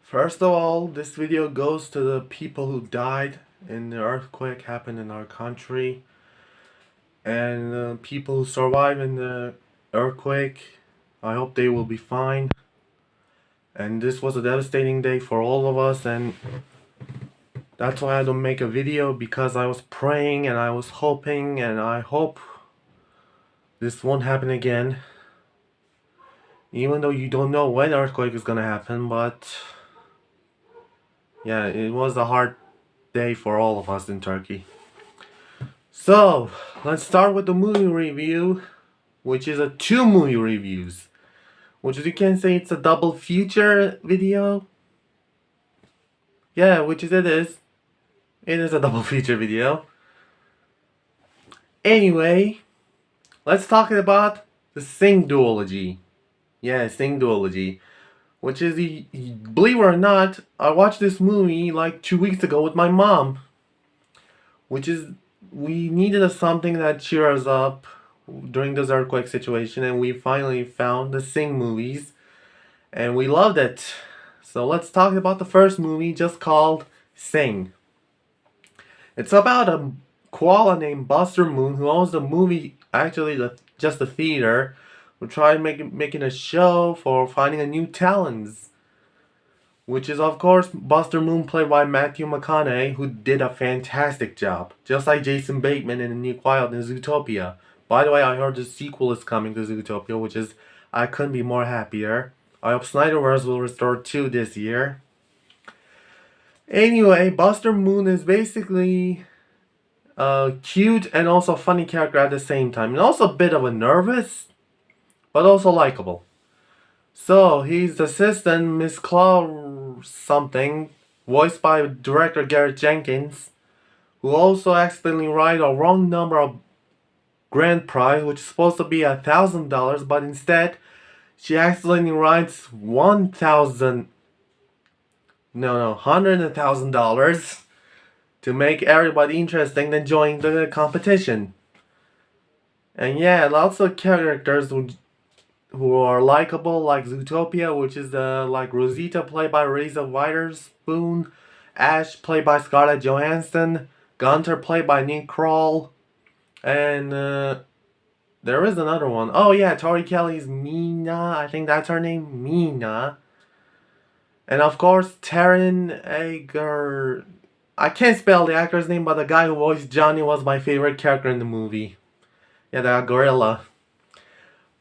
First of all, this video goes to the people who died in the earthquake happened in our country, and people who survived in the earthquake. I hope they will be fine. And this was a devastating day for all of us, and that's why I don't make a video, because I was praying and I was hoping, and I hope this won't happen again. Even though you don't know when earthquake is gonna happen, but yeah, it was a hard day for all of us in Turkey. So, let's start with the movie review, which is a two movie reviews. Which you can say it's a double feature video. Yeah, which is it is. It is a double feature video. Anyway, let's talk about the Sing duology. Yeah, Sing duology. Which is, believe it or not, I watched this movie like 2 weeks ago with my mom. Which is, we needed something that cheers us up during this earthquake situation, and we finally found the Sing movies, and we loved it. So let's talk about the first movie, just called Sing. It's about a koala named Buster Moon who owns the movie, actually just the theater, who tried making a show for finding a new talents. Which is, of course, Buster Moon, played by Matthew McConaughey, who did a fantastic job. Just like Jason Bateman in The New Quiet in Zootopia. By the way, I heard the sequel is coming to Zootopia, which is, I couldn't be more happier. I hope Snyderverse will restore 2 this year. Anyway, Buster Moon is basically a cute and also funny character at the same time. And also a bit of a nervous, but also likable. So, he's the assistant, Miss Claw something, voiced by director Garrett Jenkins, who also accidentally write a wrong number of grand prize, which is supposed to be $1,000, but instead, she accidentally writes $100,000 to make everybody interesting then join the competition. And yeah, lots of characters who are likable, like Zootopia, which is like Rosita, played by Reese Witherspoon, Ash, played by Scarlett Johansson, Gunter, played by Nick Kroll, and there is another one. Oh yeah, Tori Kelly's Mina, I think that's her name, Mina. And of course, Taron Eger. I can't spell the actor's name, but the guy who voiced Johnny was my favorite character in the movie. Yeah, that gorilla.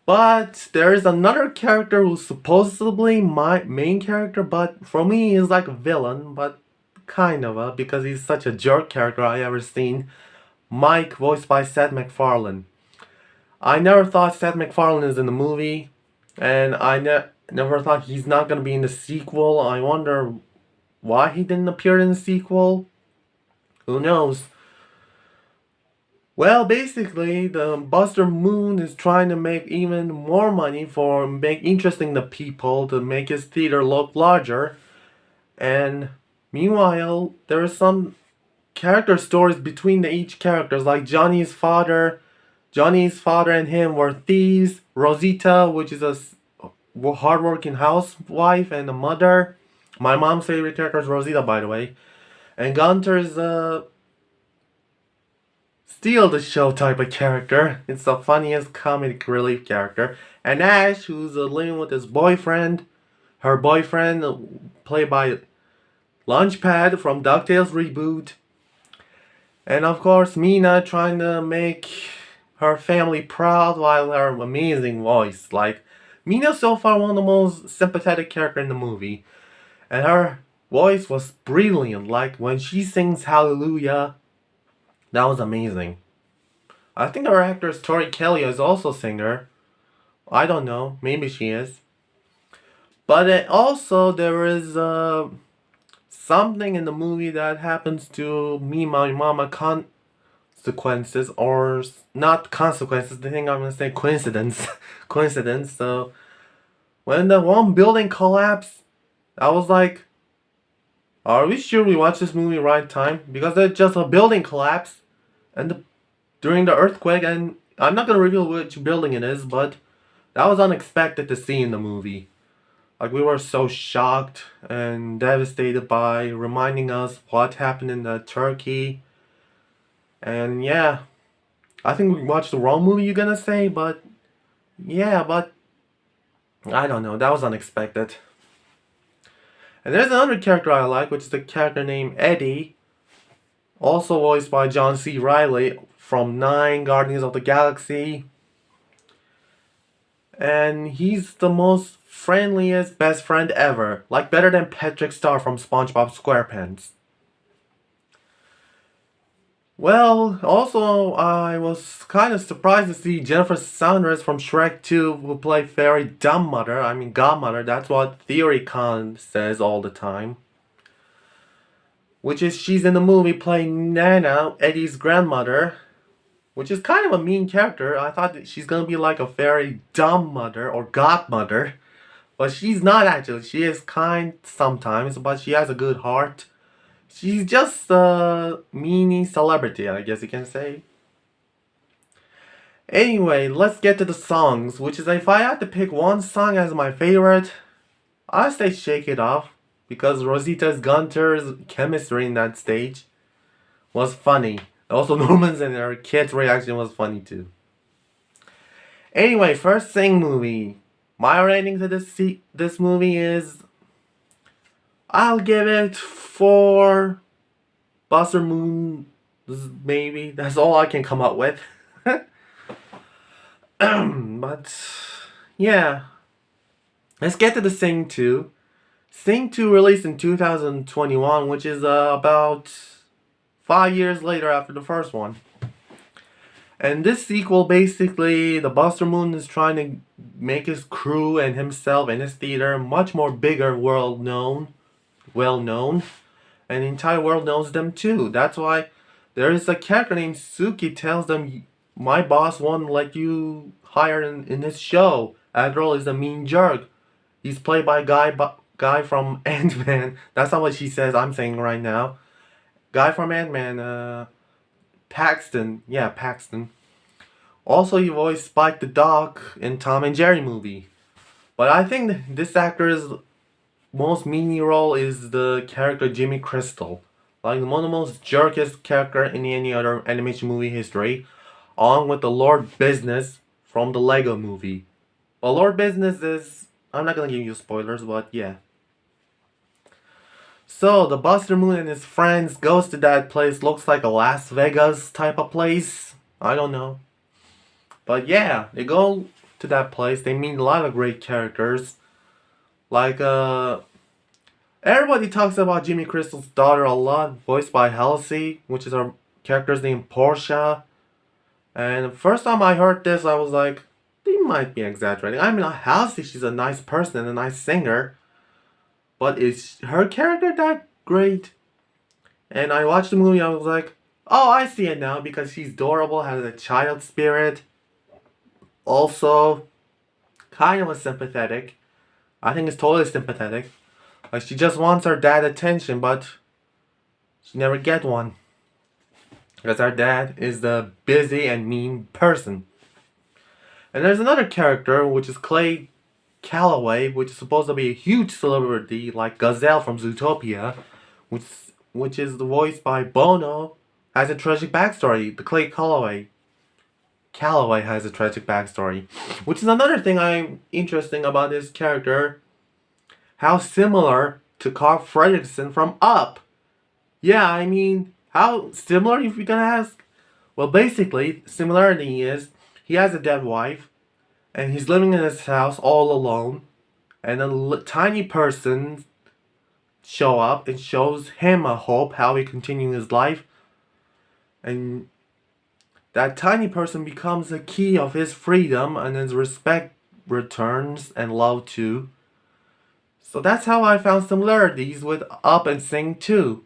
But there is another character who's supposedly my main character, but for me he's like a villain, but kind of because he's such a jerk character I ever seen. Mike, voiced by Seth MacFarlane. I never thought Seth MacFarlane is in the movie, and I never thought he's not gonna be in the sequel. I wonder why he didn't appear in the sequel. Who knows? Well, basically, the Buster Moon is trying to make even more money for make interesting the people to make his theater look larger. And meanwhile, there are some character stories between each characters, like Johnny's father. Johnny's father and him were thieves. Rosita, which is a hardworking housewife and a mother. My mom's favorite character is Rosita, by the way. And Gunter's steal the show type of character. It's the funniest comedic relief character. And Ash, who's living with his boyfriend. Her boyfriend, played by Launchpad from DuckTales Reboot. And of course, Mina, trying to make her family proud while her amazing voice. Like, Mina's so far one of the most sympathetic characters in the movie. And her voice was brilliant. Like, when she sings Hallelujah, that was amazing. I think our actress Tori Kelly is also a singer. I don't know. Maybe she is. But also, there is something in the movie that happens to me, my mama, consequences, or not consequences. The thing I'm gonna say, coincidence. Coincidence. So, when the one building collapsed, I was like, are we sure we watched this movie right time? Because there's just a building collapse, and during the earthquake, and I'm not gonna reveal which building it is, but that was unexpected to see in the movie. Like, we were so shocked and devastated by reminding us what happened in Turkey. And yeah, I think we watched the wrong movie, you're gonna say, but yeah, but I don't know, that was unexpected. And there's another character I like, which is the character named Eddie, also voiced by John C. Reilly from 9 Guardians of the Galaxy. And he's the most friendliest best friend ever. Like, better than Patrick Star from SpongeBob SquarePants. Well, also, I was kind of surprised to see Jennifer Saunders from Shrek 2 who play Fairy Dumb Mother. I mean, Godmother. That's what Theory Con says all the time. Which is, she's in the movie playing Nana, Eddie's grandmother. Which is kind of a mean character. I thought that she's gonna be like a very dumb mother or godmother. But she's not actually. She is kind sometimes, but she has a good heart. She's just a meanie celebrity, I guess you can say. Anyway, let's get to the songs, which is, if I had to pick one song as my favorite, I'd say Shake It Off, because Rosita's Gunter's chemistry in that stage was funny. Also, Norman's and her kid's reaction was funny too. Anyway, first Sing movie. My rating to this movie is, I'll give it 4 Buster Moon, maybe. That's all I can come up with. But yeah, let's get to the Sing 2. Sing 2 released in 2021, which is about 5 years later after the first one. And this sequel, basically, the Buster Moon is trying to make his crew and himself and his theater much more bigger, well known, and the entire world knows them too. That's why there is a character named Suki tells them, my boss won't let you hire in his show. After all, is a mean jerk. He's played by guy from Ant-Man. That's not what she says. I'm saying right now. Guy from Ant-Man. Paxton. Yeah, Paxton. Also, he voiced Spike the dog in Tom and Jerry movie. But I think this actor's most meaty role is the character Jimmy Crystal. Like, one of the most jerkiest character in any other animation movie history. Along with the Lord Business from the Lego movie. Well, Lord Business is... I'm not gonna give you spoilers, but yeah. So, the Buster Moon and his friends goes to that place. Looks like a Las Vegas type of place. I don't know. But yeah, they go to that place. They meet a lot of great characters. Like, everybody talks about Jimmy Crystal's daughter a lot. Voiced by Halsey, which is our character's name, Portia. And the first time I heard this, I was like, they might be exaggerating. I mean, Halsey, she's a nice person and a nice singer. But is her character that great? And I watched the movie, I was like, oh, I see it now, because she's adorable, has a child spirit. Also, kind of sympathetic. I think it's totally sympathetic. Like, she just wants her dad attention, but she never get one. Because her dad is the busy and mean person. And there's another character, which is Clay Calloway, which is supposed to be a huge celebrity, like Gazelle from Zootopia, which is voiced by Bono, has a tragic backstory. The Clay Calloway has a tragic backstory. Which is another thing I'm interesting about this character. How similar to Carl Fredricksen from Up. Yeah, I mean, how similar, if you're gonna ask? Well, basically, similarity is, he has a dead wife, and he's living in his house all alone, and a tiny person show up and shows him a hope how he continue his life, and that tiny person becomes the key of his freedom, and his respect returns, and love too. So that's how I found similarities with Up and Sing 2.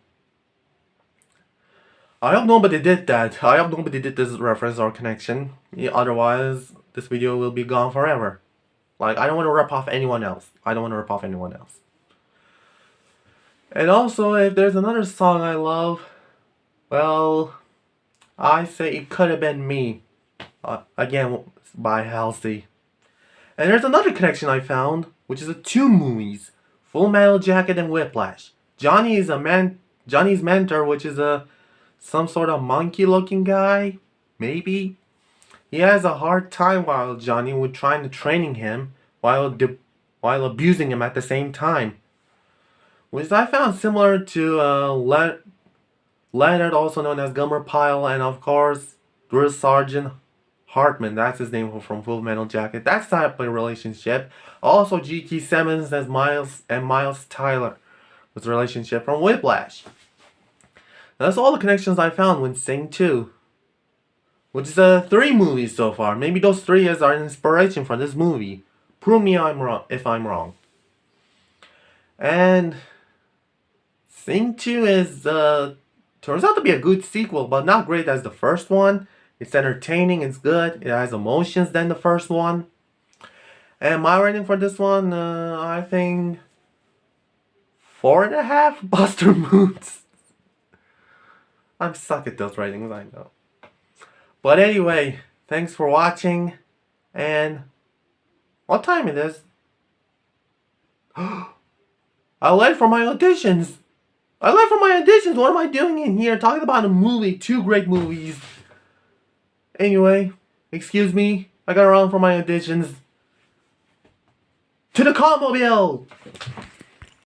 I hope nobody did that. I hope nobody did this reference or connection. Yeah, otherwise, this video will be gone forever. Like, I don't want to rip off anyone else. And also, if there's another song I love, well, I say It Could Have Been Me. Again, by Halsey. And there's another connection I found which is a 2 movies, Full Metal Jacket and Whiplash. Johnny's mentor, which is some sort of monkey-looking guy, maybe. He has a hard time while Johnny would trying to training him while abusing him at the same time, which I found similar to Leonard, also known as Gummer Pyle, and of course Drill Sergeant Hartman. That's his name from Full Metal Jacket. That's type of relationship. Also G.T. Simmons as Miles Tyler, with relationship from Whiplash. That's all the connections I found with Sing 2. Which is 3 movies so far. Maybe those 3 are an inspiration for this movie. Prove me if I'm wrong. And Sing 2 is turns out to be a good sequel, but not great as the first one. It's entertaining, it's good, it has emotions than the first one. And my rating for this one, I think 4.5 Buster Moons. I'm suck at those ratings, I know. But anyway, thanks for watching, and what time it is? I'm late for my auditions. What am I doing in here talking about a movie? 2 great movies. Anyway, excuse me. I gotta run for my auditions. To the Conmobile!